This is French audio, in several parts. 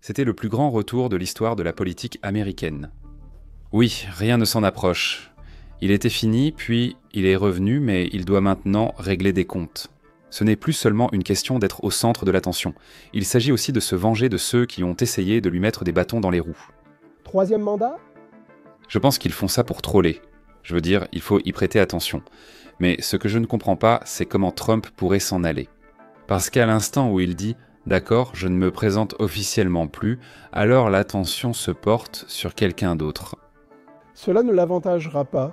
C'était le plus grand retour de l'histoire de la politique américaine. Oui, rien ne s'en approche. Il était fini, puis il est revenu, mais il doit maintenant régler des comptes. Ce n'est plus seulement une question d'être au centre de l'attention. Il s'agit aussi de se venger de ceux qui ont essayé de lui mettre des bâtons dans les roues. Troisième mandat? Je pense qu'ils font ça pour troller. Je veux dire, il faut y prêter attention. Mais ce que je ne comprends pas, c'est comment Trump pourrait s'en aller. Parce qu'à l'instant où il dit « D'accord, je ne me présente officiellement plus », alors l'attention se porte sur quelqu'un d'autre. Cela ne l'avantagera pas.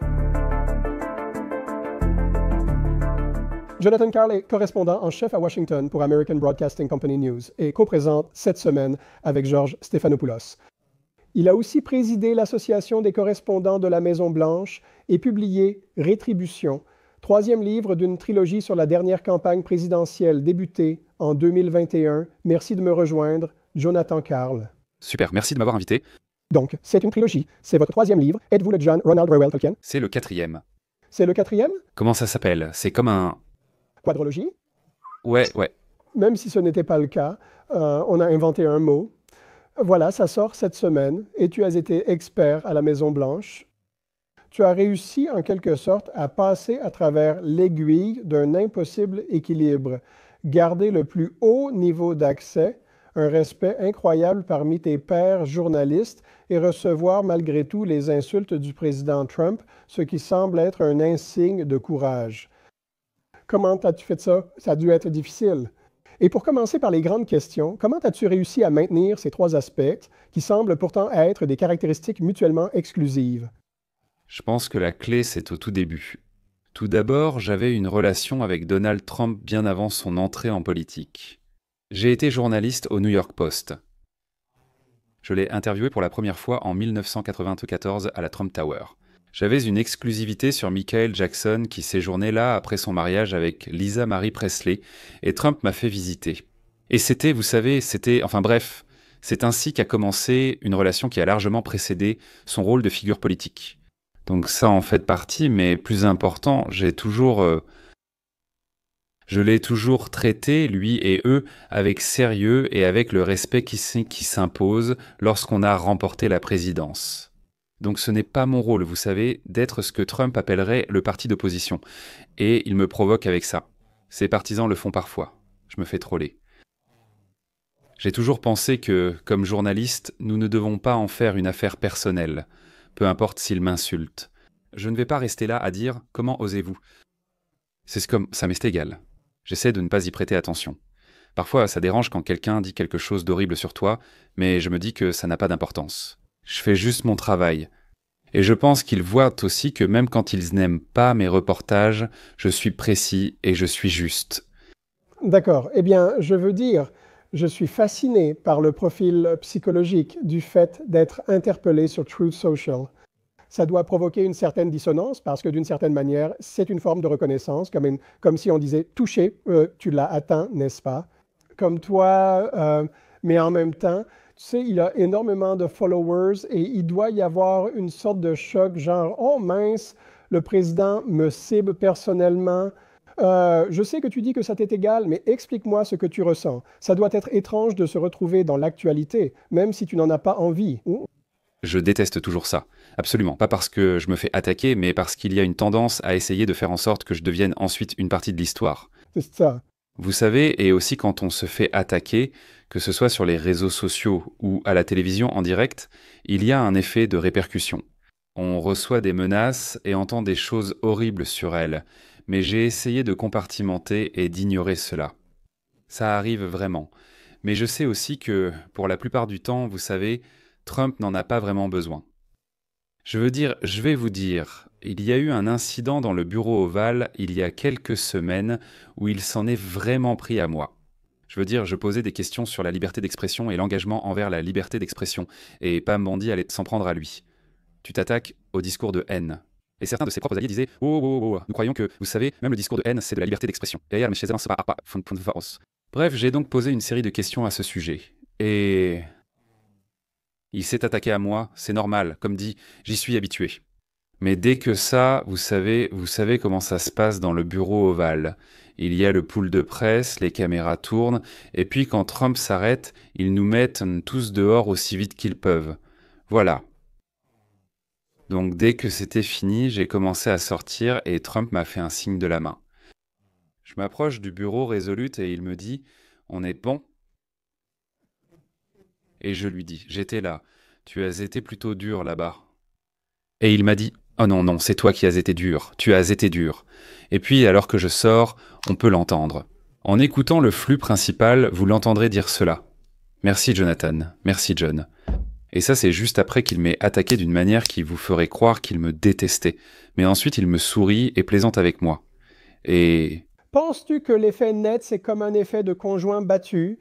Jonathan Karl est correspondant en chef à Washington pour American Broadcasting Company News et co-présente cette semaine avec George Stephanopoulos. Il a aussi présidé l'Association des correspondants de la Maison-Blanche et publié Rétribution, troisième livre d'une trilogie sur la dernière campagne présidentielle débutée en 2021. Merci de me rejoindre, Jonathan Karl. Super, merci de m'avoir invité. Donc, c'est une trilogie. C'est votre troisième livre. Êtes-vous le John Ronald Reuel Tolkien? C'est le 4e. C'est le 4e? Comment ça s'appelle? C'est comme un... Quadrologie? Ouais. Même si ce n'était pas le cas, on a inventé un mot. Voilà, ça sort cette semaine et tu as été expert à la Maison-Blanche. Tu as réussi en quelque sorte à passer à travers l'aiguille d'un impossible équilibre, garder le plus haut niveau d'accès, un respect incroyable parmi tes pairs journalistes et recevoir malgré tout les insultes du président Trump, ce qui semble être un insigne de courage. Comment as-tu fait ça? Ça a dû être difficile. Et pour commencer par les grandes questions, comment as-tu réussi à maintenir ces trois aspects qui semblent pourtant être des caractéristiques mutuellement exclusives? Je pense que la clé, c'est au tout début. Tout d'abord, j'avais une relation avec Donald Trump bien avant son entrée en politique. J'ai été journaliste au New York Post. Je l'ai interviewé pour la première fois en 1994 à la Trump Tower. J'avais une exclusivité sur Michael Jackson qui séjournait là après son mariage avec Lisa Marie Presley, et Trump m'a fait visiter. Et c'était, vous savez, enfin bref, c'est ainsi qu'a commencé une relation qui a largement précédé son rôle de figure politique. Donc ça en fait partie, mais plus important, je l'ai toujours traité, lui et eux, avec sérieux et avec le respect qui s'impose lorsqu'on a remporté la présidence. Donc ce n'est pas mon rôle, vous savez, d'être ce que Trump appellerait le parti d'opposition. Et il me provoque avec ça. Ses partisans le font parfois. Je me fais troller. J'ai toujours pensé que, comme journaliste, nous ne devons pas en faire une affaire personnelle, peu importe s'il m'insulte. Je ne vais pas rester là à dire « Comment osez-vous » ça m'est égal. J'essaie de ne pas y prêter attention. Parfois, ça dérange quand quelqu'un dit quelque chose d'horrible sur toi, mais je me dis que ça n'a pas d'importance. Je fais juste mon travail. Et je pense qu'ils voient aussi que même quand ils n'aiment pas mes reportages, je suis précis et je suis juste. D'accord. Eh bien, je veux dire, je suis fasciné par le profil psychologique du fait d'être interpellé sur Truth Social. Ça doit provoquer une certaine dissonance parce que d'une certaine manière, c'est une forme de reconnaissance, comme si on disait « touché, tu l'as atteint, n'est-ce pas ?» Comme toi, mais en même temps, tu sais, il a énormément de followers et il doit y avoir une sorte de choc, genre « Oh mince, le président me cible personnellement. Je sais que tu dis que ça t'est égal, mais explique-moi ce que tu ressens. » Ça doit être étrange de se retrouver dans l'actualité, même si tu n'en as pas envie. Je déteste toujours ça. Absolument. Pas parce que je me fais attaquer, mais parce qu'il y a une tendance à essayer de faire en sorte que je devienne ensuite une partie de l'histoire. C'est ça. Vous savez, et aussi quand on se fait attaquer, que ce soit sur les réseaux sociaux ou à la télévision en direct, il y a un effet de répercussion. On reçoit des menaces et entend des choses horribles sur elles, mais j'ai essayé de compartimenter et d'ignorer cela. Ça arrive vraiment. Mais je sais aussi que, pour la plupart du temps, vous savez, Trump n'en a pas vraiment besoin. Je vais vous dire, il y a eu un incident dans le bureau ovale il y a quelques semaines où il s'en est vraiment pris à moi. Je posais des questions sur la liberté d'expression et l'engagement envers la liberté d'expression, et Pam Bondi allait s'en prendre à lui. Tu t'attaques au discours de haine. Et certains de ses propres alliés disaient « Oh, nous croyons que, vous savez, même le discours de haine, c'est de la liberté d'expression. » Bref, j'ai donc posé une série de questions à ce sujet. Et... il s'est attaqué à moi, c'est normal, comme dit, j'y suis habitué. Mais dès que ça, vous savez comment ça se passe dans le bureau ovale. Il y a le pool de presse, les caméras tournent, et puis quand Trump s'arrête, ils nous mettent tous dehors aussi vite qu'ils peuvent. Voilà. Donc dès que c'était fini, j'ai commencé à sortir et Trump m'a fait un signe de la main. Je m'approche du bureau résolute et il me dit « On est bon ?» Et je lui dis « J'étais là. Tu as été plutôt dur là-bas. » Et il m'a dit « Oh non, non, c'est toi qui as été dur. Tu as été dur. » Et puis, alors que je sors, on peut l'entendre. En écoutant le flux principal, vous l'entendrez dire cela. « Merci Jonathan. Merci John. » Et ça, c'est juste après qu'il m'ait attaqué d'une manière qui vous ferait croire qu'il me détestait. Mais ensuite, il me sourit et plaisante avec moi. Et... Penses-tu que l'effet net, c'est comme un effet de conjoint battu?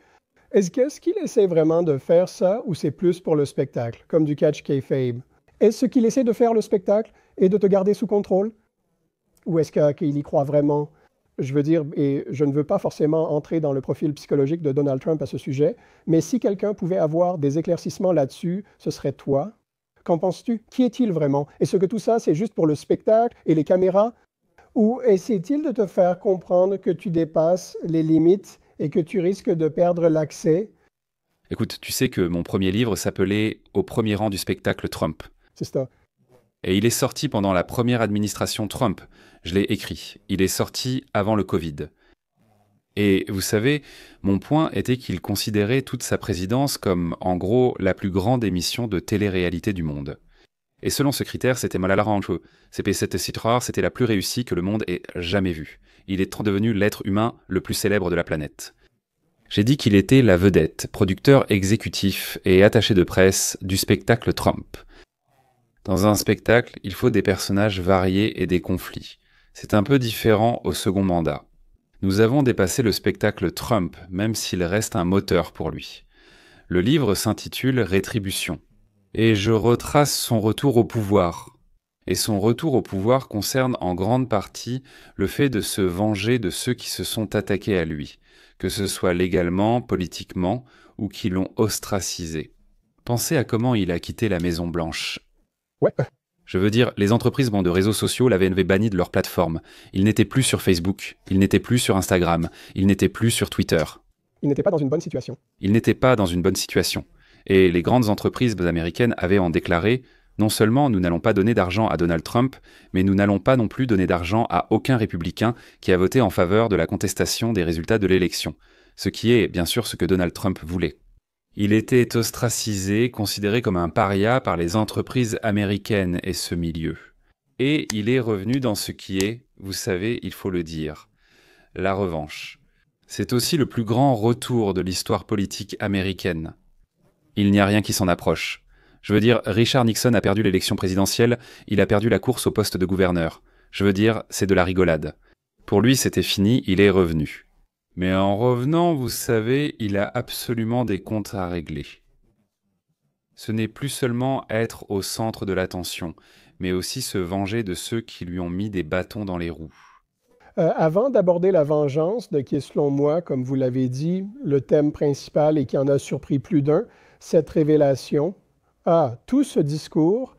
Qu'est-ce qu'il essaie vraiment de faire ça ou c'est plus pour le spectacle, comme du catch kayfabe? Est-ce qu'il essaie de faire le spectacle et de te garder sous contrôle? Ou est-ce qu'il y croit vraiment? Je veux dire, et je ne veux pas forcément entrer dans le profil psychologique de Donald Trump à ce sujet, mais si quelqu'un pouvait avoir des éclaircissements là-dessus, ce serait toi. Qu'en penses-tu? Qui est-il vraiment? Est-ce que tout ça, c'est juste pour le spectacle et les caméras? Ou essaie-t-il de te faire comprendre que tu dépasses les limites et que tu risques de perdre l'accès? Écoute, tu sais que mon premier livre s'appelait « Au premier rang du spectacle Trump ». C'est ça. Et il est sorti pendant la première administration Trump. Je l'ai écrit. Il est sorti avant le Covid. Et vous savez, mon point était qu'il considérait toute sa présidence comme, en gros, la plus grande émission de télé-réalité du monde. Et selon ce critère, c'était Malala Rancho. C'était si rare, c'était la plus réussie que le monde ait jamais vue. Il est devenu l'être humain le plus célèbre de la planète. J'ai dit qu'il était la vedette, producteur exécutif et attaché de presse du spectacle Trump. Dans un spectacle, il faut des personnages variés et des conflits. C'est un peu différent au second mandat. Nous avons dépassé le spectacle Trump, même s'il reste un moteur pour lui. Le livre s'intitule « Rétribution ». Et je retrace son retour au pouvoir. Et son retour au pouvoir concerne en grande partie le fait de se venger de ceux qui se sont attaqués à lui, que ce soit légalement, politiquement, ou qui l'ont ostracisé. Pensez à comment il a quitté la Maison-Blanche. Ouais. Je veux dire, les entreprises de réseaux sociaux l'avaient banni de leur plateforme. Il n'était plus sur Facebook, il n'était plus sur Instagram, il n'était plus sur Twitter. Il n'était pas dans une bonne situation. Il n'était pas dans une bonne situation. Et les grandes entreprises américaines avaient en déclaré « Non seulement nous n'allons pas donner d'argent à Donald Trump, mais nous n'allons pas non plus donner d'argent à aucun républicain qui a voté en faveur de la contestation des résultats de l'élection. » Ce qui est bien sûr ce que Donald Trump voulait. Il était ostracisé, considéré comme un paria par les entreprises américaines et ce milieu. Et il est revenu dans ce qui est, vous savez, il faut le dire, la revanche. C'est aussi le plus grand retour de l'histoire politique américaine. Il n'y a rien qui s'en approche. Je veux dire, Richard Nixon a perdu l'élection présidentielle, il a perdu la course au poste de gouverneur. Je veux dire, c'est de la rigolade. Pour lui, c'était fini, il est revenu. Mais en revenant, vous savez, il a absolument des comptes à régler. Ce n'est plus seulement être au centre de l'attention, mais aussi se venger de ceux qui lui ont mis des bâtons dans les roues. Avant d'aborder la vengeance, qui est selon moi, comme vous l'avez dit, le thème principal et qui en a surpris plus d'un, cette révélation, tout ce discours,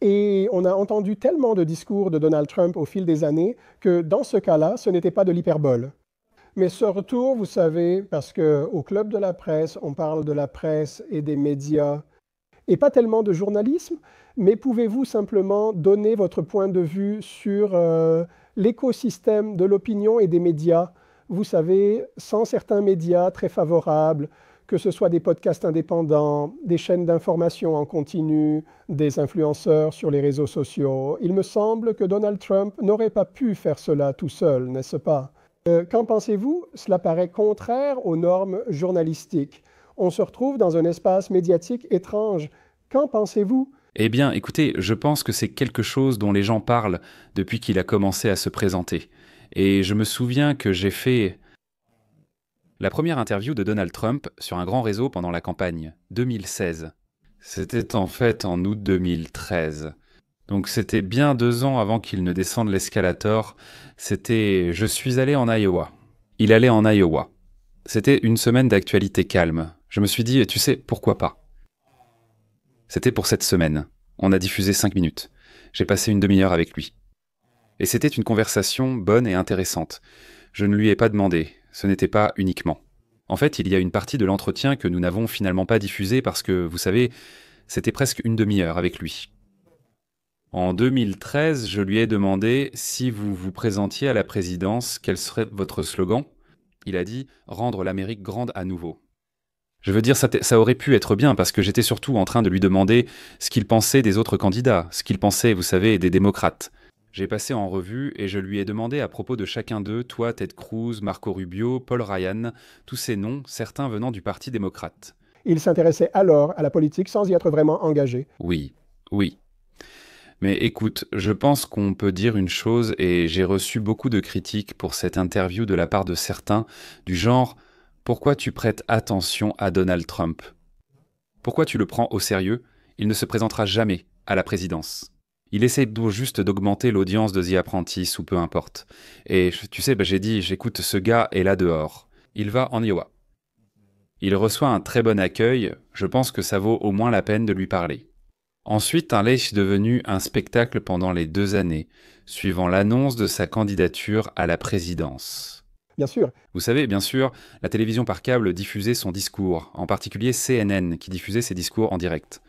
et on a entendu tellement de discours de Donald Trump au fil des années que dans ce cas-là, ce n'était pas de l'hyperbole. Mais ce retour, vous savez, parce qu'au Club de la presse, on parle de la presse et des médias, et pas tellement de journalisme, mais pouvez-vous simplement donner votre point de vue sur l'écosystème de l'opinion et des médias? Vous savez, sans certains médias très favorables, que ce soit des podcasts indépendants, des chaînes d'information en continu, des influenceurs sur les réseaux sociaux, il me semble que Donald Trump n'aurait pas pu faire cela tout seul, n'est-ce pas? Qu'en pensez-vous? Cela paraît contraire aux normes journalistiques. On se retrouve dans un espace médiatique étrange. Qu'en pensez-vous? Eh bien, écoutez, je pense que c'est quelque chose dont les gens parlent depuis qu'il a commencé à se présenter. Et je me souviens que j'ai fait la première interview de Donald Trump sur un grand réseau pendant la campagne, 2016. C'était en fait en août 2013. Donc c'était bien 2 ans avant qu'il ne descende l'escalator. Je suis allé en Iowa. Il allait en Iowa. C'était une semaine d'actualité calme. Je me suis dit, tu sais, pourquoi pas? C'était pour cette semaine. On a diffusé 5 minutes. J'ai passé une demi-heure avec lui. Et c'était une conversation bonne et intéressante. Je ne lui ai pas demandé, ce n'était pas uniquement. En fait, il y a une partie de l'entretien que nous n'avons finalement pas diffusée parce que, vous savez, c'était presque une demi-heure avec lui. En 2013, je lui ai demandé si vous vous présentiez à la présidence, quel serait votre slogan. Il a dit « Rendre l'Amérique grande à nouveau ». Je veux dire, ça aurait pu être bien parce que j'étais surtout en train de lui demander ce qu'il pensait des autres candidats, ce qu'il pensait, vous savez, des démocrates. J'ai passé en revue et je lui ai demandé à propos de chacun d'eux, toi, Ted Cruz, Marco Rubio, Paul Ryan, tous ces noms, certains venant du Parti démocrate. Il s'intéressait alors à la politique sans y être vraiment engagé. Oui, oui. Mais écoute, je pense qu'on peut dire une chose et j'ai reçu beaucoup de critiques pour cette interview de la part de certains, du genre « Pourquoi tu prêtes attention à Donald Trump ? Pourquoi tu le prends au sérieux ? Il ne se présentera jamais à la présidence. Il essaie juste d'augmenter l'audience de The Apprentice ou peu importe. Et tu sais, j'ai dit, j'écoute, ce gars est là dehors. Il va en Iowa. Il reçoit un très bon accueil, je pense que ça vaut au moins la peine de lui parler. » Ensuite, un est devenu un spectacle pendant les 2 années, suivant l'annonce de sa candidature à la présidence. Bien sûr. Vous savez, bien sûr, la télévision par câble diffusait son discours, en particulier CNN, qui diffusait ses discours en direct.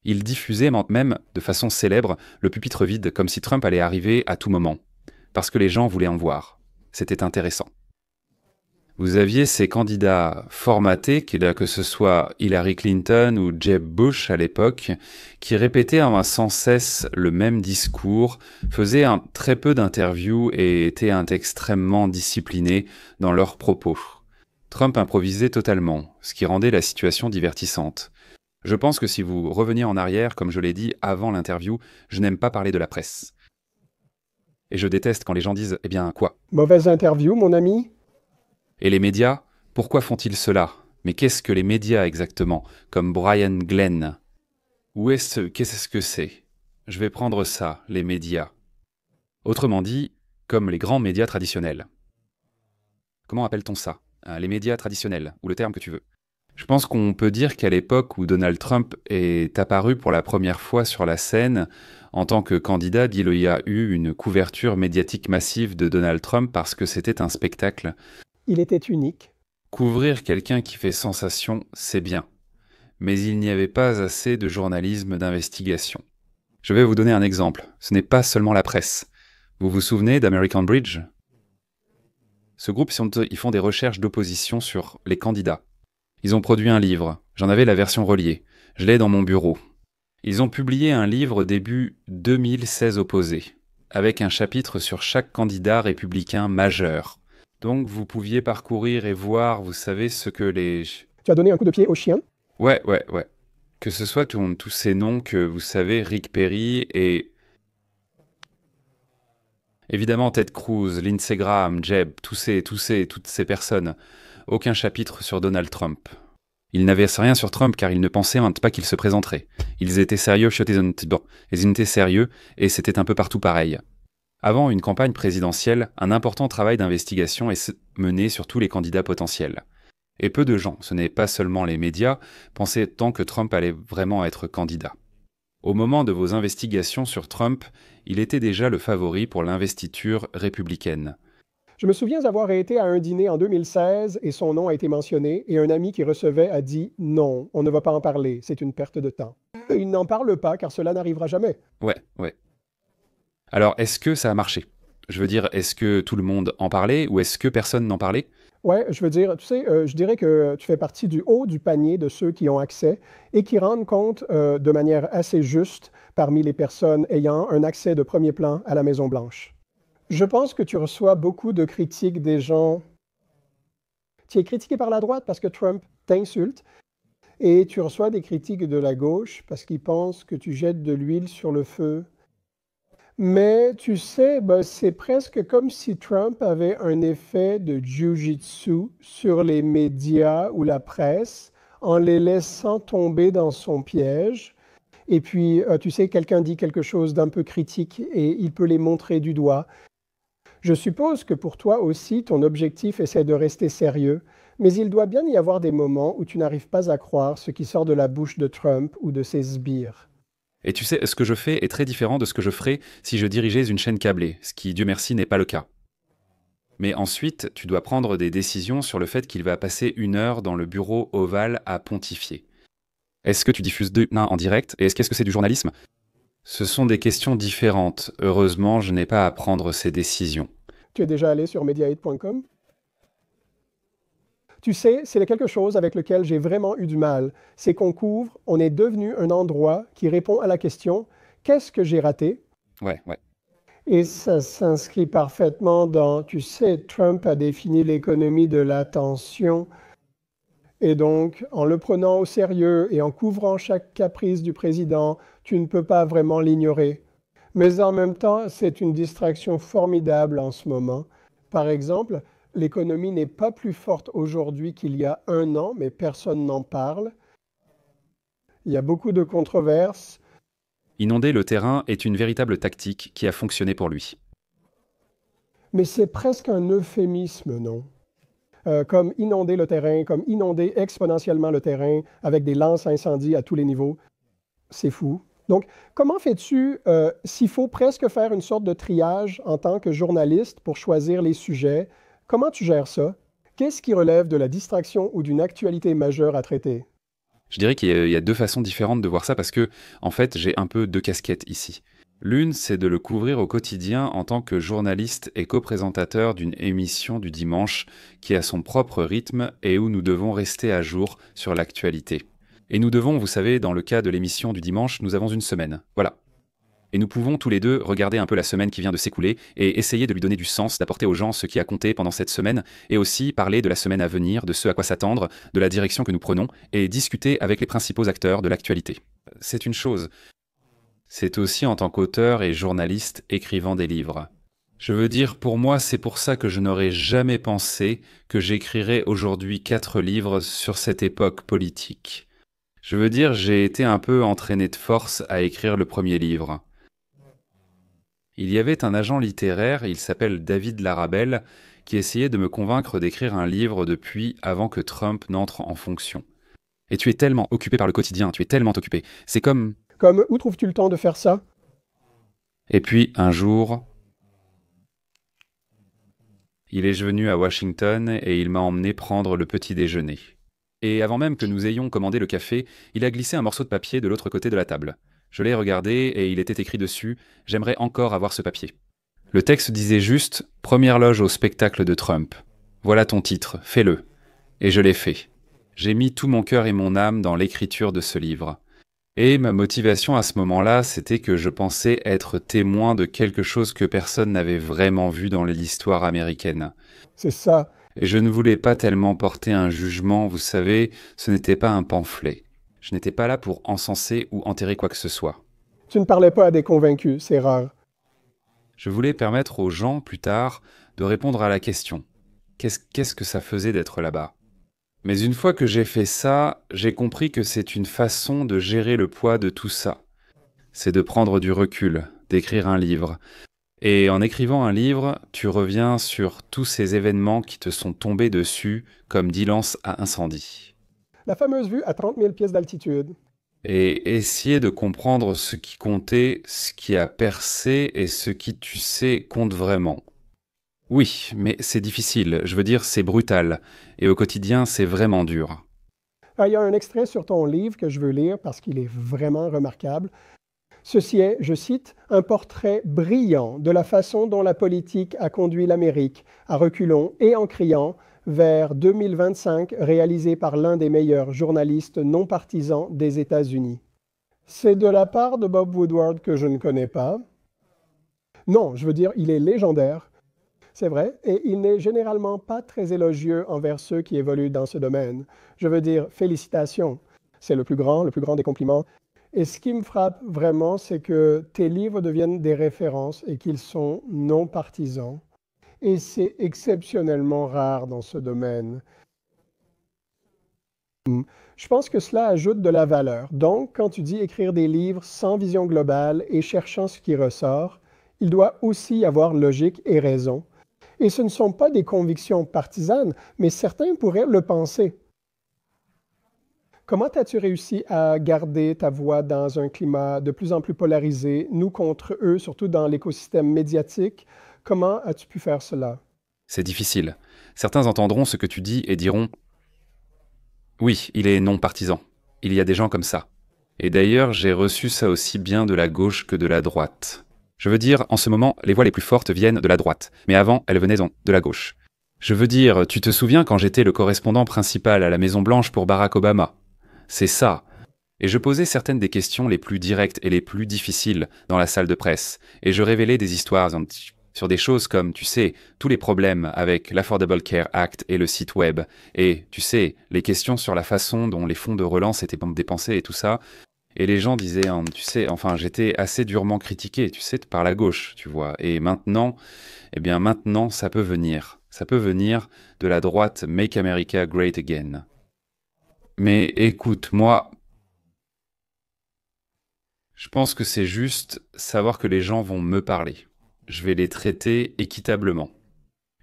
Il diffusait même, de façon célèbre, le pupitre vide, comme si Trump allait arriver à tout moment, parce que les gens voulaient en voir. C'était intéressant. Vous aviez ces candidats formatés, que ce soit Hillary Clinton ou Jeb Bush à l'époque, qui répétaient sans cesse le même discours, faisaient très peu d'interviews et étaient extrêmement disciplinés dans leurs propos. Trump improvisait totalement, ce qui rendait la situation divertissante. Je pense que si vous reveniez en arrière, comme je l'ai dit avant l'interview, je n'aime pas parler de la presse. Et je déteste quand les gens disent « Eh bien, quoi ?» Mauvaise interview, mon ami. Et les médias, pourquoi font-ils cela? Mais qu'est-ce que les médias exactement? Comme Brian Glenn. Qu'est-ce que c'est? Je vais prendre ça, les médias. Autrement dit, comme les grands médias traditionnels. Comment appelle-t-on ça? Les médias traditionnels, ou le terme que tu veux. Je pense qu'on peut dire qu'à l'époque où Donald Trump est apparu pour la première fois sur la scène, en tant que candidat, il y a eu une couverture médiatique massive de Donald Trump parce que c'était un spectacle. Il était unique. Couvrir quelqu'un qui fait sensation, c'est bien. Mais il n'y avait pas assez de journalisme d'investigation. Je vais vous donner un exemple. Ce n'est pas seulement la presse. Vous vous souvenez d'American Bridge? Ce groupe, ils font des recherches d'opposition sur les candidats. Ils ont produit un livre. J'en avais la version reliée. Je l'ai dans mon bureau. Ils ont publié un livre début 2016 opposé, avec un chapitre sur chaque candidat républicain majeur. Donc vous pouviez parcourir et voir, vous savez, ce que les... Tu as donné un coup de pied au chien? Ouais. Que ce soit tous ces noms que vous savez, Rick Perry et... Évidemment, Ted Cruz, Lindsey Graham, Jeb, toutes ces personnes. Aucun chapitre sur Donald Trump. Ils n'avaient rien sur Trump car ils ne pensaient pas qu'il se présenterait. Ils étaient sérieux, ils étaient sérieux et c'était un peu partout pareil. Avant une campagne présidentielle, un important travail d'investigation est mené sur tous les candidats potentiels. Et peu de gens, ce n'est pas seulement les médias, pensaient tant que Trump allait vraiment être candidat. Au moment de vos investigations sur Trump, il était déjà le favori pour l'investiture républicaine. Je me souviens avoir été à un dîner en 2016 et son nom a été mentionné et un ami qui recevait a dit « Non, on ne va pas en parler, c'est une perte de temps. » Il n'en parle pas car cela n'arrivera jamais. Ouais. Alors, est-ce que ça a marché? Je veux dire, est-ce que tout le monde en parlait ou est-ce que personne n'en parlait? Ouais, je veux dire, tu sais, je dirais que tu fais partie du haut du panier de ceux qui ont accès et qui rendent compte de manière assez juste parmi les personnes ayant un accès de premier plan à la Maison-Blanche. Je pense que tu reçois beaucoup de critiques des gens. Tu es critiqué par la droite parce que Trump t'insulte et tu reçois des critiques de la gauche parce qu'ils pensent que tu jettes de l'huile sur le feu. Mais tu sais, c'est presque comme si Trump avait un effet de jiu-jitsu sur les médias ou la presse en les laissant tomber dans son piège. Et puis, tu sais, quelqu'un dit quelque chose d'un peu critique et il peut les montrer du doigt. Je suppose que pour toi aussi, ton objectif essaie de rester sérieux, mais il doit bien y avoir des moments où tu n'arrives pas à croire ce qui sort de la bouche de Trump ou de ses sbires. Et tu sais, ce que je fais est très différent de ce que je ferais si je dirigeais une chaîne câblée, ce qui, Dieu merci, n'est pas le cas. Mais ensuite, tu dois prendre des décisions sur le fait qu'il va passer 1 heure dans le bureau ovale à pontifier. Est-ce que tu diffuses demain en direct et qu'est-ce que c'est du journalisme? Ce sont des questions différentes. Heureusement, je n'ai pas à prendre ces décisions. Tu es déjà allé sur mediaite.com? Tu sais, c'est quelque chose avec lequel j'ai vraiment eu du mal. C'est qu'on couvre, on est devenu un endroit qui répond à la question « Qu'est-ce que j'ai raté? » Ouais. Et ça s'inscrit parfaitement dans, tu sais, Trump a défini l'économie de l'attention. Et donc, en le prenant au sérieux et en couvrant chaque caprice du président, tu ne peux pas vraiment l'ignorer. Mais en même temps, c'est une distraction formidable en ce moment. Par exemple, l'économie n'est pas plus forte aujourd'hui qu'il y a 1 an, mais personne n'en parle. Il y a beaucoup de controverses. Inonder le terrain est une véritable tactique qui a fonctionné pour lui. Mais c'est presque un euphémisme, non? Comme inonder le terrain, comme inonder exponentiellement le terrain avec des lances à incendie à tous les niveaux. C'est fou. Donc, comment fais-tu, s'il faut presque faire une sorte de triage en tant que journaliste pour choisir les sujets, comment tu gères ça? Qu'est-ce qui relève de la distraction ou d'une actualité majeure à traiter? Je dirais qu'il y a 2 façons différentes de voir ça parce que, en fait, j'ai un peu 2 casquettes ici. L'une, c'est de le couvrir au quotidien en tant que journaliste et co-présentateur d'une émission du dimanche qui a son propre rythme et où nous devons rester à jour sur l'actualité. Et nous devons, vous savez, dans le cas de l'émission du dimanche, nous avons une semaine. Voilà. Et nous pouvons tous les deux regarder un peu la semaine qui vient de s'écouler et essayer de lui donner du sens, d'apporter aux gens ce qui a compté pendant cette semaine et aussi parler de la semaine à venir, de ce à quoi s'attendre, de la direction que nous prenons et discuter avec les principaux acteurs de l'actualité. C'est une chose. C'est aussi en tant qu'auteur et journaliste écrivant des livres. Je veux dire, pour moi, c'est pour ça que je n'aurais jamais pensé que j'écrirais aujourd'hui 4 livres sur cette époque politique. Je veux dire, j'ai été un peu entraîné de force à écrire le premier livre. Il y avait un agent littéraire, il s'appelle David Larabel, qui essayait de me convaincre d'écrire un livre depuis avant que Trump n'entre en fonction. Et tu es tellement occupé par le quotidien, tu es tellement occupé. C'est comme... Comme, où trouves-tu le temps de faire ça? Et puis, un jour, il est venu à Washington et il m'a emmené prendre le petit déjeuner. Et avant même que nous ayons commandé le café, il a glissé un morceau de papier de l'autre côté de la table. Je l'ai regardé et il était écrit dessus « J'aimerais encore avoir ce papier ». Le texte disait juste « Première loge au spectacle de Trump. Voilà ton titre, fais-le ». Et je l'ai fait. J'ai mis tout mon cœur et mon âme dans l'écriture de ce livre. Et ma motivation à ce moment-là, c'était que je pensais être témoin de quelque chose que personne n'avait vraiment vu dans l'histoire américaine. C'est ça. Et je ne voulais pas tellement porter un jugement, vous savez, ce n'était pas un pamphlet. Je n'étais pas là pour encenser ou enterrer quoi que ce soit. Tu ne parlais pas à des convaincus, c'est rare. Je voulais permettre aux gens, plus tard, de répondre à la question. Qu'est-ce que ça faisait d'être là-bas? Mais une fois que j'ai fait ça, j'ai compris que c'est une façon de gérer le poids de tout ça. C'est de prendre du recul, d'écrire un livre. Et en écrivant un livre, tu reviens sur tous ces événements qui te sont tombés dessus comme des lances à incendie. La fameuse vue à 30 000 pieds d'altitude. Et essayer de comprendre ce qui comptait, ce qui a percé et ce qui, tu sais, compte vraiment. Oui, mais c'est difficile, je veux dire, c'est brutal. Et au quotidien, c'est vraiment dur. Ah, il y a un extrait sur ton livre que je veux lire parce qu'il est vraiment remarquable. Ceci est, je cite, « un portrait brillant de la façon dont la politique a conduit l'Amérique, à reculons et en criant, vers 2025, réalisé par l'un des meilleurs journalistes non partisans des États-Unis. » C'est de la part de Bob Woodward que je ne connais pas. Non, je veux dire, il est légendaire. C'est vrai, et il n'est généralement pas très élogieux envers ceux qui évoluent dans ce domaine. Je veux dire, félicitations. C'est le plus grand des compliments. Et ce qui me frappe vraiment, c'est que tes livres deviennent des références et qu'ils sont non partisans. Et c'est exceptionnellement rare dans ce domaine. Je pense que cela ajoute de la valeur. Donc, quand tu dis écrire des livres sans vision globale et cherchant ce qui ressort, il doit aussi y avoir logique et raison. Et ce ne sont pas des convictions partisanes, mais certains pourraient le penser. Comment as-tu réussi à garder ta voix dans un climat de plus en plus polarisé, nous contre eux, surtout dans l'écosystème médiatique? Comment as-tu pu faire cela? C'est difficile. Certains entendront ce que tu dis et diront « Oui, il est non partisan. Il y a des gens comme ça. » Et d'ailleurs, j'ai reçu ça aussi bien de la gauche que de la droite. Je veux dire, en ce moment, les voix les plus fortes viennent de la droite, mais avant, elles venaient donc de la gauche. Je veux dire, tu te souviens quand j'étais le correspondant principal à la Maison-Blanche pour Barack Obama? C'est ça. Et je posais certaines des questions les plus directes et les plus difficiles dans la salle de presse, et je révélais des histoires sur des choses comme, tu sais, tous les problèmes avec l'Affordable Care Act et le site web, et, tu sais, les questions sur la façon dont les fonds de relance étaient dépensés et tout ça. Et les gens disaient, tu sais, enfin, j'étais assez durement critiqué, tu sais, par la gauche, tu vois. Et maintenant, eh bien maintenant, ça peut venir. Ça peut venir de la droite Make America Great Again. Mais écoute, moi, je pense que c'est juste savoir que les gens vont me parler. Je vais les traiter équitablement.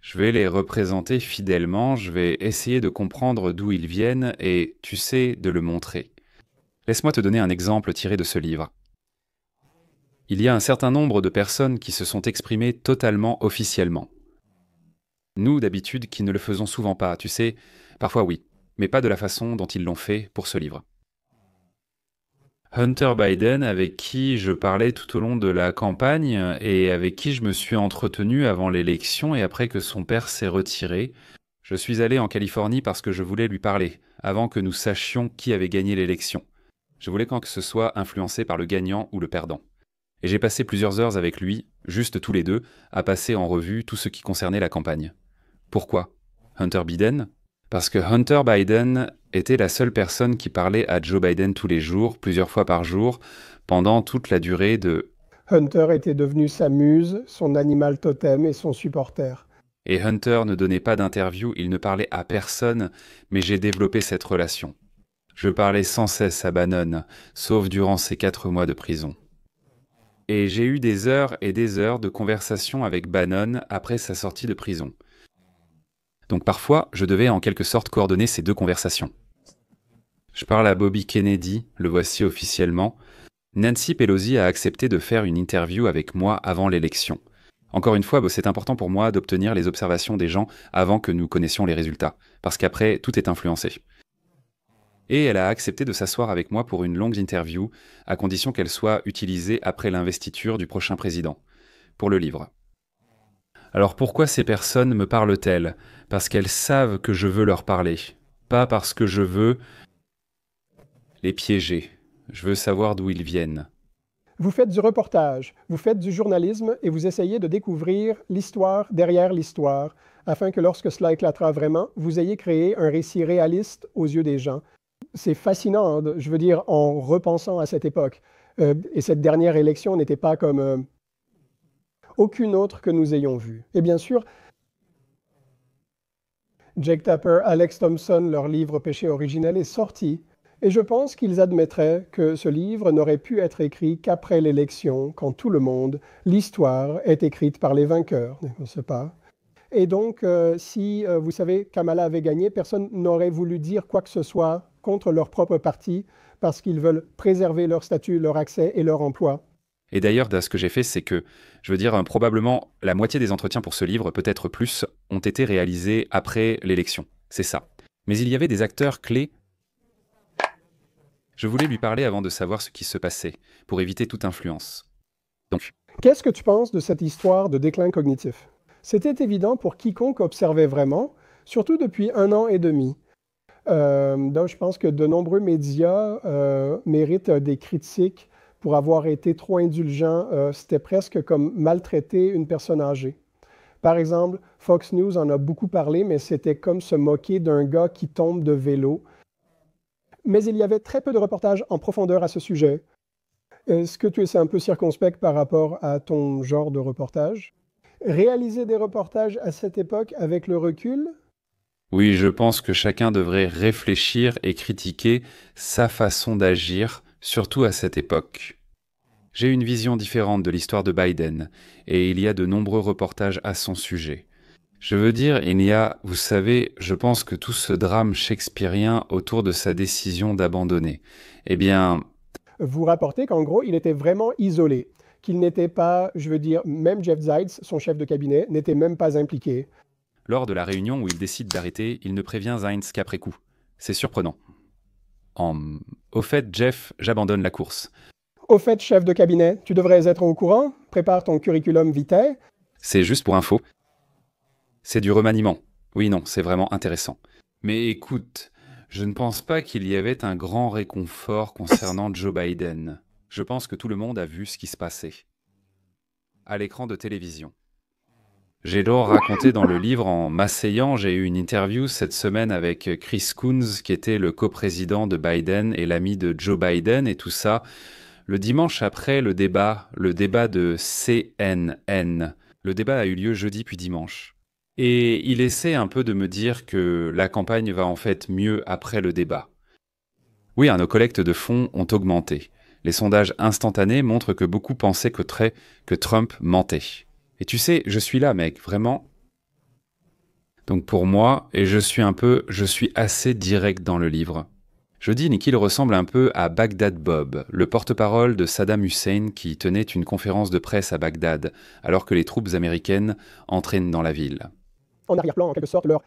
Je vais les représenter fidèlement, je vais essayer de comprendre d'où ils viennent et, tu sais, de le montrer. Laisse-moi te donner un exemple tiré de ce livre. Il y a un certain nombre de personnes qui se sont exprimées totalement officiellement. Nous, d'habitude, qui ne le faisons souvent pas, tu sais, parfois oui, mais pas de la façon dont ils l'ont fait pour ce livre. Hunter Biden, avec qui je parlais tout au long de la campagne et avec qui je me suis entretenu avant l'élection et après que son père s'est retiré. Je suis allé en Californie parce que je voulais lui parler, avant que nous sachions qui avait gagné l'élection. Je voulais que ce soit influencé par le gagnant ou le perdant. Et j'ai passé plusieurs heures avec lui, juste tous les deux, à passer en revue tout ce qui concernait la campagne. Pourquoi? Hunter Biden? Parce que Hunter Biden était la seule personne qui parlait à Joe Biden tous les jours, plusieurs fois par jour, pendant toute la durée de... Hunter était devenu sa muse, son animal totem et son supporter. Et Hunter ne donnait pas d'interview, il ne parlait à personne, mais j'ai développé cette relation. Je parlais sans cesse à Bannon, sauf durant ces 4 mois de prison. Et j'ai eu des heures et des heures de conversation avec Bannon après sa sortie de prison. Donc parfois, je devais en quelque sorte coordonner ces deux conversations. Je parle à Bobby Kennedy, le voici officiellement. Nancy Pelosi a accepté de faire une interview avec moi avant l'élection. Encore une fois, c'est important pour moi d'obtenir les observations des gens avant que nous connaissions les résultats, parce qu'après, tout est influencé. Et elle a accepté de s'asseoir avec moi pour une longue interview, à condition qu'elle soit utilisée après l'investiture du prochain président, pour le livre. Alors pourquoi ces personnes me parlent-elles? Parce qu'elles savent que je veux leur parler, pas parce que je veux les piéger. Je veux savoir d'où ils viennent. Vous faites du reportage, vous faites du journalisme et vous essayez de découvrir l'histoire derrière l'histoire, afin que lorsque cela éclatera vraiment, vous ayez créé un récit réaliste aux yeux des gens. C'est fascinant, je veux dire, en repensant à cette époque. Et cette dernière élection n'était pas comme aucune autre que nous ayons vue. Et bien sûr, Jake Tapper, Alex Thompson, leur livre Péché originel est sorti. Et je pense qu'ils admettraient que ce livre n'aurait pu être écrit qu'après l'élection, quand tout le monde, l'histoire est écrite par les vainqueurs, n'est-ce pas? Et donc, si, vous savez, Kamala avait gagné, personne n'aurait voulu dire quoi que ce soit contre leur propre parti parce qu'ils veulent préserver leur statut, leur accès et leur emploi. Et d'ailleurs, ce que j'ai fait, c'est que, je veux dire, probablement la moitié des entretiens pour ce livre, peut-être plus, ont été réalisés après l'élection. C'est ça. Mais il y avait des acteurs clés. Je voulais lui parler avant de savoir ce qui se passait, pour éviter toute influence. Donc, qu'est-ce que tu penses de cette histoire de déclin cognitif? C'était évident pour quiconque observait vraiment, surtout depuis 1 an et demi. Donc, je pense que de nombreux médias méritent des critiques pour avoir été trop indulgents. C'était presque comme maltraiter une personne âgée. Par exemple, Fox News en a beaucoup parlé, mais c'était comme se moquer d'un gars qui tombe de vélo. Mais il y avait très peu de reportages en profondeur à ce sujet. Est-ce que tu es un peu circonspect par rapport à ton genre de reportage? Réaliser des reportages à cette époque avec le recul? oui, je pense que chacun devrait réfléchir et critiquer sa façon d'agir, surtout à cette époque. J'ai une vision différente de l'histoire de Biden, et il y a de nombreux reportages à son sujet. Je veux dire, il y a, vous savez, je pense que tout ce drame shakespearien autour de sa décision d'abandonner, eh bien, Vous rapportez qu'en gros, il était vraiment isolé, qu'il n'était pas, je veux dire, même Jeff Zients, son chef de cabinet, n'était même pas impliqué. lors de la réunion où il décide d'arrêter, il ne prévient Heinz qu'après coup. C'est surprenant. Au fait, Jeff, j'abandonne la course. Au fait, chef de cabinet, tu devrais être au courant, prépare ton curriculum vitae. C'est juste pour info. C'est du remaniement. Oui, non, c'est vraiment intéressant. Mais écoute, je ne pense pas qu'il y avait un grand réconfort concernant Joe Biden. Je pense que tout le monde a vu ce qui se passait. À l'écran de télévision. J'ai donc raconté dans le livre en m'asseyant, j'ai eu une interview cette semaine avec Chris Coons, qui était le coprésident de Biden et l'ami de Joe Biden et tout ça. Le dimanche après le débat de CNN. Le débat a eu lieu jeudi puis dimanche. Et il essaie un peu de me dire que la campagne va en fait mieux après le débat. Oui, nos collectes de fonds ont augmenté. Les sondages instantanés montrent que beaucoup pensaient que Trump mentait. Et tu sais, je suis là, mec, vraiment. Donc pour moi, et je suis assez direct dans le livre. Je dis qu'il ressemble un peu à Baghdad Bob, le porte-parole de Saddam Hussein qui tenait une conférence de presse à Bagdad, alors que les troupes américaines entraient dans la ville. En arrière-plan, en quelque sorte, leur...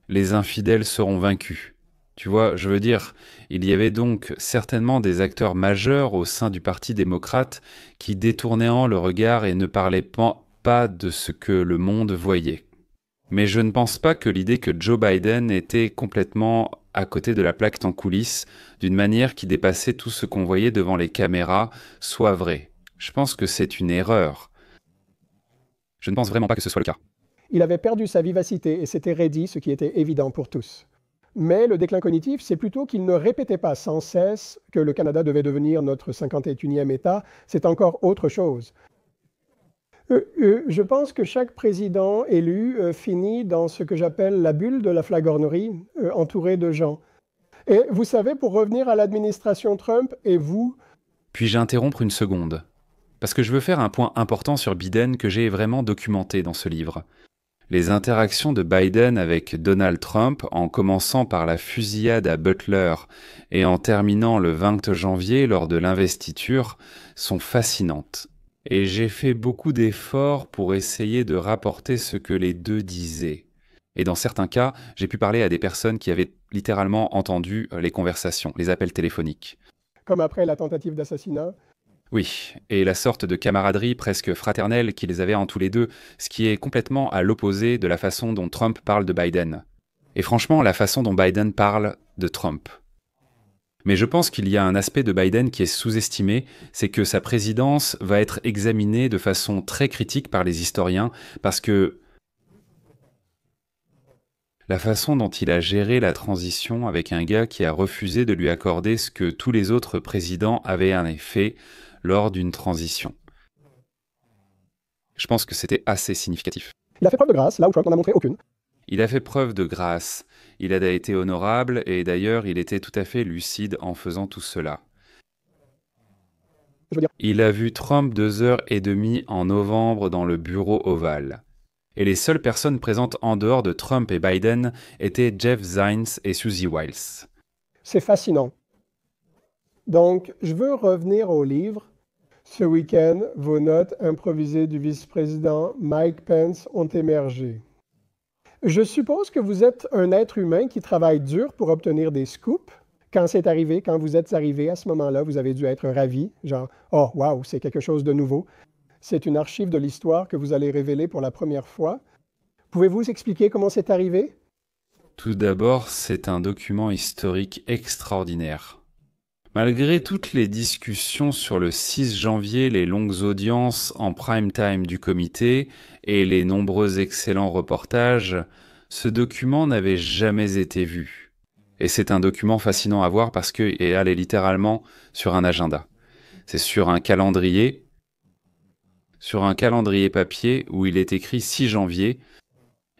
Les infidèles seront vaincus. Tu vois, je veux dire, il y avait donc certainement des acteurs majeurs au sein du Parti démocrate qui détournaient le regard et ne parlaient pas de ce que le monde voyait. Mais je ne pense pas que l'idée que Joe Biden était complètement à côté de la plaque en coulisses, d'une manière qui dépassait tout ce qu'on voyait devant les caméras, soit vraie. Je pense que c'est une erreur. Je ne pense vraiment pas que ce soit le cas. Il avait perdu sa vivacité et s'était raidi, ce qui était évident pour tous. Mais le déclin cognitif, c'est plutôt qu'il ne répétait pas sans cesse que le Canada devait devenir notre 51e État. C'est encore autre chose. Je pense que chaque président élu finit dans ce que j'appelle la bulle de la flagornerie, entouré de gens. Et vous savez, pour revenir à l'administration Trump, et vous... Puis-je interrompre une seconde? Parce que je veux faire un point important sur Biden que j'ai vraiment documenté dans ce livre. Les interactions de Biden avec Donald Trump, en commençant par la fusillade à Butler et en terminant le 20 janvier lors de l'investiture, sont fascinantes. Et j'ai fait beaucoup d'efforts pour essayer de rapporter ce que les deux disaient. Et dans certains cas, j'ai pu parler à des personnes qui avaient littéralement entendu les conversations, les appels téléphoniques. Comme après la tentative d'assassinat. Oui, et la sorte de camaraderie presque fraternelle qu'ils avaient en tous les deux, ce qui est complètement à l'opposé de la façon dont Trump parle de Biden. Et franchement, la façon dont Biden parle de Trump. Mais je pense qu'il y a un aspect de Biden qui est sous-estimé, c'est que sa présidence va être examinée de façon très critique par les historiens, parce que la façon dont il a géré la transition avec un gars qui a refusé de lui accorder ce que tous les autres présidents avaient en effet lors d'une transition. Je pense que c'était assez significatif. Il a fait preuve de grâce, là où Trump n'en a montré aucune. Il a fait preuve de grâce, il a été honorable et d'ailleurs il était tout à fait lucide en faisant tout cela. Je veux dire, Il a vu Trump 2h30 en novembre dans le bureau ovale. Et les seules personnes présentes en dehors de Trump et Biden étaient Jeff Zients et Susie Wiles. c'est fascinant. Donc, je veux revenir au livre. Ce week-end, vos notes improvisées du vice-président Mike Pence ont émergé. Je suppose que vous êtes un être humain qui travaille dur pour obtenir des scoops. Quand c'est arrivé, quand vous êtes arrivé à ce moment-là, vous avez dû être ravi, genre « Oh, wow, c'est quelque chose de nouveau ». C'est une archive de l'histoire que vous allez révéler pour la première fois. Pouvez-vous expliquer comment c'est arrivé? Tout d'abord, c'est un document historique extraordinaire. Malgré toutes les discussions sur le 6 janvier, les longues audiences en prime time du comité et les nombreux excellents reportages, ce document n'avait jamais été vu. Et c'est un document fascinant à voir parce qu'il est littéralement sur un agenda. C'est sur un calendrier papier où il est écrit 6 janvier,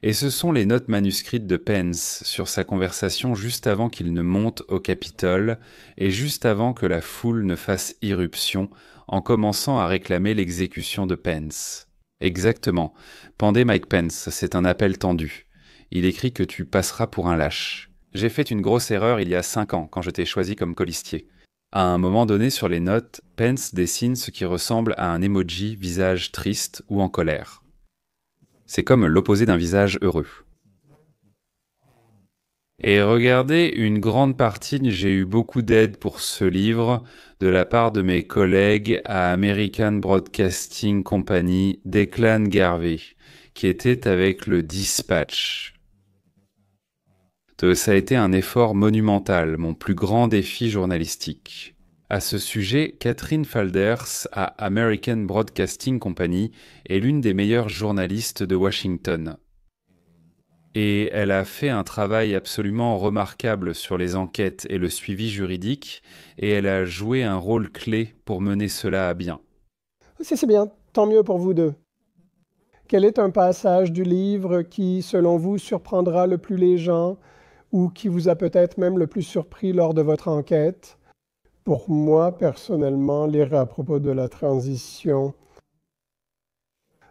et ce sont les notes manuscrites de Pence sur sa conversation juste avant qu'il ne monte au Capitole et juste avant que la foule ne fasse irruption en commençant à réclamer l'exécution de Pence. Exactement. Pendez Mike Pence, c'est un appel tendu. Il écrit que tu passeras pour un lâche. J'ai fait une grosse erreur il y a 5 ans, quand je t'ai choisi comme colistier. À un moment donné sur les notes, Pence dessine ce qui ressemble à un emoji visage triste ou en colère. C'est comme l'opposé d'un visage heureux. Et regardez, une grande partie, j'ai eu beaucoup d'aide pour ce livre de la part de mes collègues à American Broadcasting Company, Declan Garvey, qui était avec le Dispatch. Ça a été un effort monumental, mon plus grand défi journalistique. À ce sujet, Catherine Falders à American Broadcasting Company est l'une des meilleures journalistes de Washington. Et elle a fait un travail absolument remarquable sur les enquêtes et le suivi juridique, et elle a joué un rôle clé pour mener cela à bien. Si c'est bien, tant mieux pour vous deux. Quel est un passage du livre qui, selon vous, surprendra le plus les gens ou qui vous a peut-être même le plus surpris lors de votre enquête? Pour moi, personnellement, lire à propos de la transition,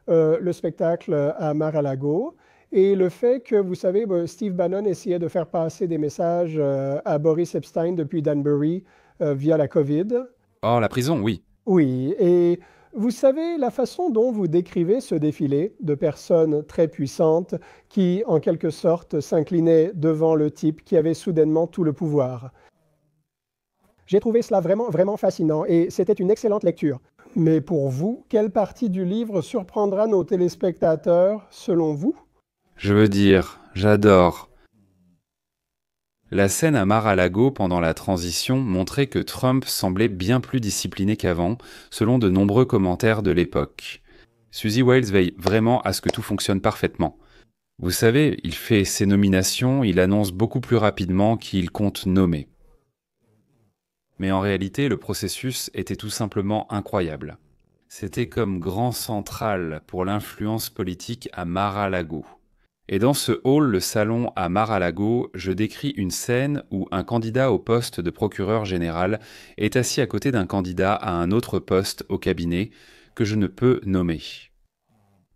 le spectacle à Mar-a-Lago et le fait que, vous savez, Steve Bannon essayait de faire passer des messages à Boris Epstein depuis Danbury via la COVID. Oh, la prison, oui. Oui, et vous savez, la façon dont vous décrivez ce défilé de personnes très puissantes qui, en quelque sorte, s'inclinaient devant le type qui avait soudainement tout le pouvoir. J'ai trouvé cela vraiment, vraiment fascinant et c'était une excellente lecture. Mais pour vous, quelle partie du livre surprendra nos téléspectateurs, selon vous? Je veux dire, j'adore. La scène à Mar-a-Lago pendant la transition montrait que Trump semblait bien plus discipliné qu'avant, selon de nombreux commentaires de l'époque. Suzy Wiles veille vraiment à ce que tout fonctionne parfaitement. Vous savez, il fait ses nominations, il annonce beaucoup plus rapidement qu'il compte nommer. Mais en réalité, le processus était tout simplement incroyable. C'était comme Grand Central pour l'influence politique à Mar-a-Lago. Et dans ce hall, le salon à Mar-a-Lago, je décris une scène où un candidat au poste de procureur général est assis à côté d'un candidat à un autre poste au cabinet que je ne peux nommer.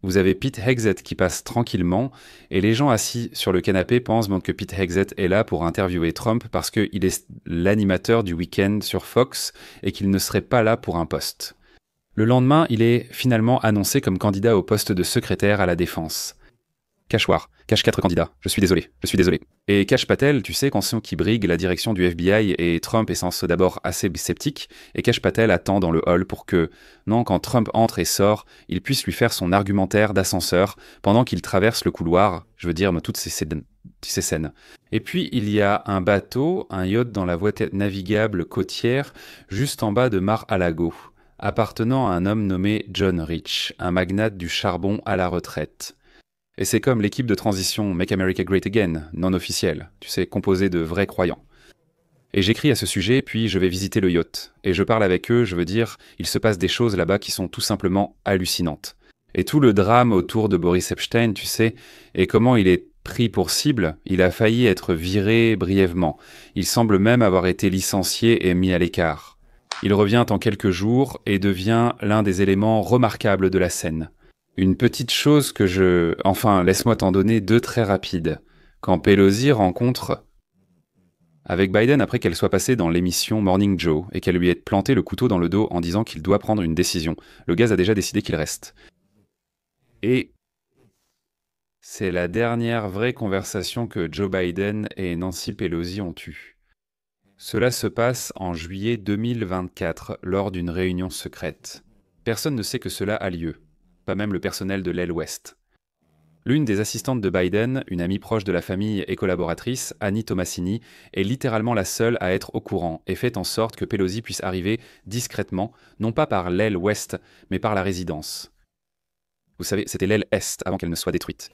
Vous avez Pete Hegseth qui passe tranquillement, et les gens assis sur le canapé pensent que Pete Hegseth est là pour interviewer Trump parce qu'il est l'animateur du week-end sur Fox et qu'il ne serait pas là pour un poste. Le lendemain, il est finalement annoncé comme candidat au poste de secrétaire à la défense. Cachoir, cache 4 candidats, je suis désolé. Et Cash Patel, tu sais, quand qui brigue la direction du FBI et Trump est censé d'abord assez sceptique, et Cash Patel attend dans le hall pour que, non, quand Trump entre et sort, il puisse lui faire son argumentaire d'ascenseur pendant qu'il traverse le couloir, je veux dire, toutes ces scènes. Et puis, il y a un bateau, un yacht dans la voie navigable côtière, juste en bas de Mar-a-Lago, appartenant à un homme nommé John Rich, un magnate du charbon à la retraite. Et c'est comme l'équipe de transition Make America Great Again, non officielle, tu sais, composée de vrais croyants. Et j'écris à ce sujet, puis je vais visiter le yacht. Et je parle avec eux, je veux dire, il se passe des choses là-bas qui sont tout simplement hallucinantes. Et tout le drame autour de Boris Epstein, tu sais, et comment il est pris pour cible, il a failli être viré brièvement. Il semble même avoir été licencié et mis à l'écart. Il revient en quelques jours et devient l'un des éléments remarquables de la scène. Une petite chose laisse-moi t'en donner 2 très rapides. Quand Pelosi rencontre avec Biden après qu'elle soit passée dans l'émission Morning Joe et qu'elle lui ait planté le couteau dans le dos en disant qu'il doit prendre une décision. Le gaz a déjà décidé qu'il reste. Et c'est la dernière vraie conversation que Joe Biden et Nancy Pelosi ont eue. Cela se passe en juillet 2024 lors d'une réunion secrète. Personne ne sait que cela a lieu. Pas même le personnel de l'aile ouest. L'une des assistantes de Biden, une amie proche de la famille et collaboratrice, Annie Tomasini, est littéralement la seule à être au courant et fait en sorte que Pelosi puisse arriver discrètement, non pas par l'aile ouest, mais par la résidence. Vous savez, c'était l'aile est avant qu'elle ne soit détruite.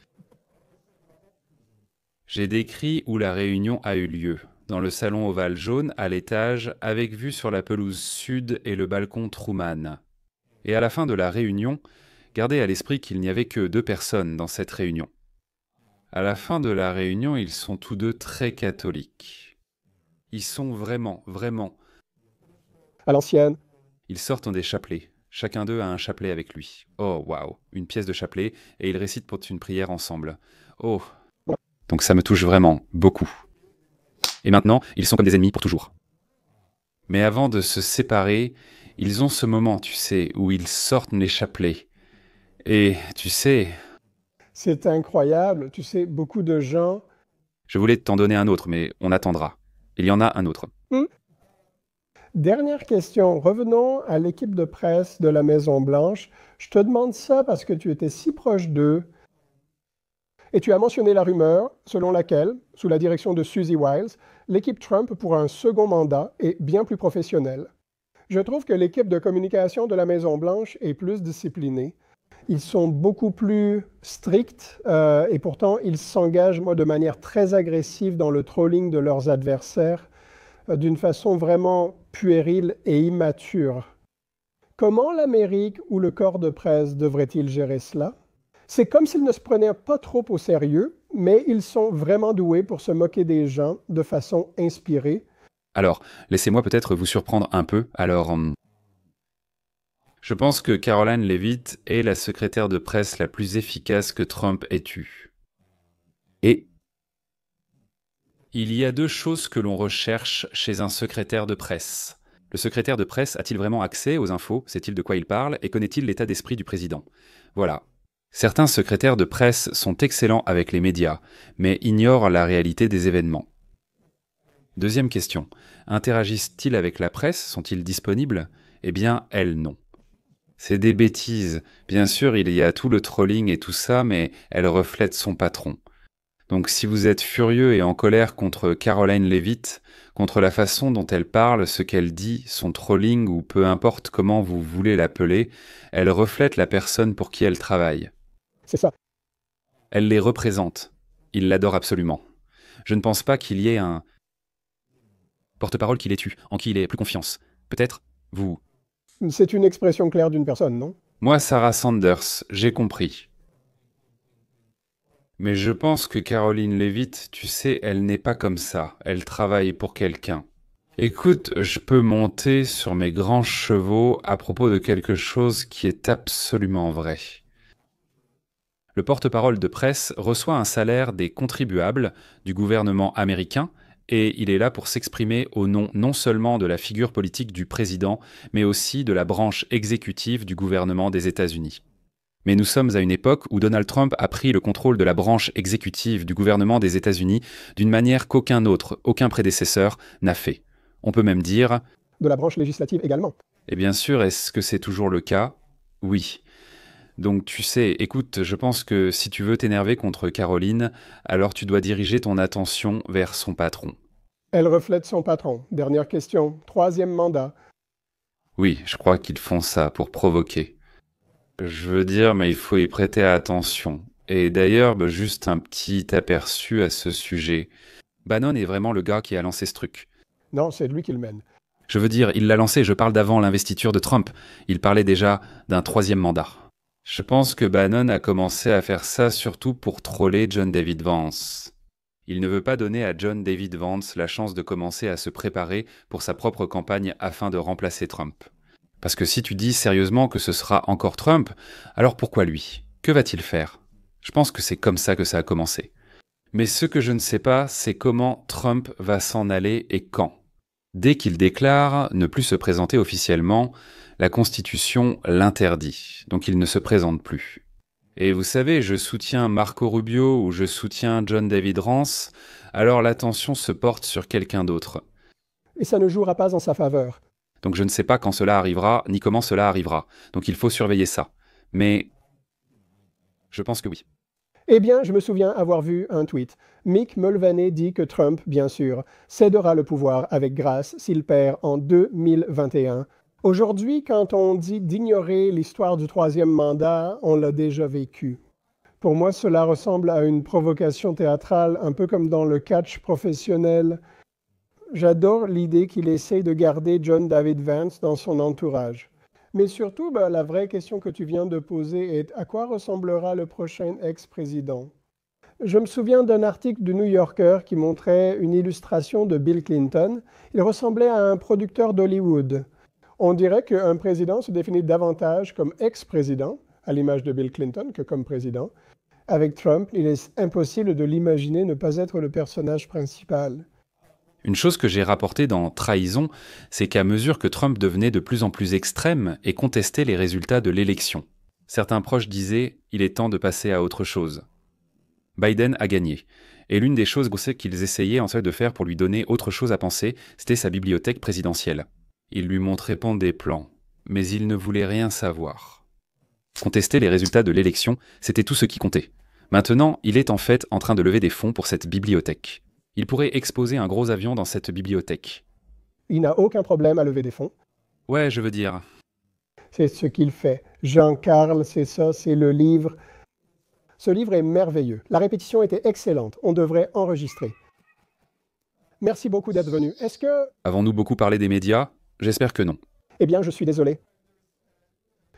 J'ai décrit où la réunion a eu lieu, dans le salon ovale jaune à l'étage, avec vue sur la pelouse sud et le balcon Truman. Et à la fin de la réunion, gardez à l'esprit qu'il n'y avait que 2 personnes dans cette réunion. À la fin de la réunion, ils sont tous 2 très catholiques. Ils sont vraiment, À l'ancienne. Ils sortent des chapelets. Chacun d'eux a un chapelet avec lui. Oh, waouh, une pièce de chapelet, et ils récitent pour une prière ensemble. Oh, donc ça me touche vraiment, beaucoup. Et maintenant, ils sont comme des ennemis pour toujours. Mais avant de se séparer, ils ont ce moment, tu sais, où ils sortent les chapelets. Et tu sais, C'est incroyable. Tu sais, beaucoup de gens... je voulais t'en donner un autre, mais on attendra. Il y en a un autre. Hmm. Dernière question. Revenons à l'équipe de presse de la Maison-Blanche. Je te demande ça parce que tu étais si proche d'eux et tu as mentionné la rumeur selon laquelle, sous la direction de Suzy Wiles, l'équipe Trump pour un second mandat est bien plus professionnelle. Je trouve que l'équipe de communication de la Maison-Blanche est plus disciplinée. Ils sont beaucoup plus stricts et pourtant ils s'engagent de manière très agressive dans le trolling de leurs adversaires d'une façon vraiment puérile et immature. Comment l'Amérique ou le corps de presse devrait-il gérer cela? C'est comme s'ils ne se prenaient pas trop au sérieux, mais ils sont vraiment doués pour se moquer des gens de façon inspirée. Alors, laissez-moi peut-être vous surprendre un peu. Alors, je pense que Caroline Leavitt est la secrétaire de presse la plus efficace que Trump ait eue. Et il y a deux choses que l'on recherche chez un secrétaire de presse. Le secrétaire de presse a-t-il vraiment accès aux infos? Sait-il de quoi il parle? Et connaît-il l'état d'esprit du président? Voilà. Certains secrétaires de presse sont excellents avec les médias, mais ignorent la réalité des événements. Deuxième question. Interagissent-ils avec la presse? Sont-ils disponibles? Eh bien, elles, non. C'est des bêtises. Bien sûr, il y a tout le trolling et tout ça, mais elle reflète son patron. Donc si vous êtes furieux et en colère contre Caroline Leavitt, contre la façon dont elle parle, ce qu'elle dit, son trolling ou peu importe comment vous voulez l'appeler, elle reflète la personne pour qui elle travaille. C'est ça. Elle les représente. Ils l'adorent absolument. Je ne pense pas qu'il y ait un porte-parole qui les tue, en qui il ait plus confiance. Peut-être, vous... C'est une expression claire d'une personne, non? Moi, Sarah Sanders, j'ai compris. Mais je pense que Caroline Leavitt, tu sais, elle n'est pas comme ça. Elle travaille pour quelqu'un. Écoute, je peux monter sur mes grands chevaux à propos de quelque chose qui est absolument vrai. Le porte-parole de presse reçoit un salaire des contribuables du gouvernement américain et il est là pour s'exprimer au nom non seulement de la figure politique du président, mais aussi de la branche exécutive du gouvernement des États-Unis. Mais nous sommes à une époque où Donald Trump a pris le contrôle de la branche exécutive du gouvernement des États-Unis d'une manière qu'aucun autre, aucun prédécesseur n'a fait. On peut même dire... De la branche législative également. Et bien sûr, est-ce que c'est toujours le cas? Oui. Donc tu sais, écoute, je pense que si tu veux t'énerver contre Caroline, alors tu dois diriger ton attention vers son patron. Elle reflète son patron. Dernière question. Troisième mandat. Oui, je crois qu'ils font ça pour provoquer. Je veux dire, mais il faut y prêter attention. Et d'ailleurs, juste un petit aperçu à ce sujet. Bannon est vraiment le gars qui a lancé ce truc. Non, c'est lui qui le mène. Je veux dire, il l'a lancé, je parle d'avant l'investiture de Trump. Il parlait déjà d'un troisième mandat. Je pense que Bannon a commencé à faire ça surtout pour troller John David Vance. Il ne veut pas donner à John David Vance la chance de commencer à se préparer pour sa propre campagne afin de remplacer Trump. Parce que si tu dis sérieusement que ce sera encore Trump, alors pourquoi lui? Que va-t-il faire? Je pense que c'est comme ça que ça a commencé. Mais ce que je ne sais pas, c'est comment Trump va s'en aller et quand. Dès qu'il déclare ne plus se présenter officiellement, la Constitution l'interdit, donc il ne se présente plus. Et vous savez, je soutiens Marco Rubio ou je soutiens John David Vance, alors l'attention se porte sur quelqu'un d'autre. Et ça ne jouera pas en sa faveur. Donc je ne sais pas quand cela arrivera, ni comment cela arrivera. Donc il faut surveiller ça. Mais je pense que oui. Eh bien, je me souviens avoir vu un tweet. Mick Mulvaney dit que Trump, bien sûr, cédera le pouvoir avec grâce s'il perd en 2021. Aujourd'hui, quand on dit d'ignorer l'histoire du troisième mandat, on l'a déjà vécu. Pour moi, cela ressemble à une provocation théâtrale, un peu comme dans le catch professionnel. J'adore l'idée qu'il essaye de garder John David Vance dans son entourage. Mais surtout, la vraie question que tu viens de poser est à quoi ressemblera le prochain ex-président? Je me souviens d'un article du New Yorker qui montrait une illustration de Bill Clinton. Il ressemblait à un producteur d'Hollywood. On dirait qu'un président se définit davantage comme ex-président, à l'image de Bill Clinton, que comme président. Avec Trump, il est impossible de l'imaginer ne pas être le personnage principal. Une chose que j'ai rapportée dans Trahison, c'est qu'à mesure que Trump devenait de plus en plus extrême et contestait les résultats de l'élection, certains proches disaient « il est temps de passer à autre chose ». Biden a gagné. Et l'une des choses qu'ils essayaient en fait de faire pour lui donner autre chose à penser, c'était sa bibliothèque présidentielle. Il lui montrait des plans, mais il ne voulait rien savoir. Contester les résultats de l'élection, c'était tout ce qui comptait. Maintenant, il est en fait en train de lever des fonds pour cette bibliothèque. Il pourrait exposer un gros avion dans cette bibliothèque. Il n'a aucun problème à lever des fonds. Ouais, je veux dire. C'est ce qu'il fait. Jean-Carl, c'est ça, c'est le livre. Ce livre est merveilleux. La répétition était excellente. On devrait enregistrer. Merci beaucoup d'être venu. Est-ce que... Avons-nous beaucoup parlé des médias? J'espère que non. Eh bien, je suis désolé.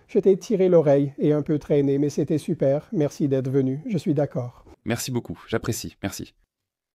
Je t'ai tiré l'oreille et un peu traîné, mais c'était super. Merci d'être venu. Je suis d'accord. Merci beaucoup, j'apprécie, merci.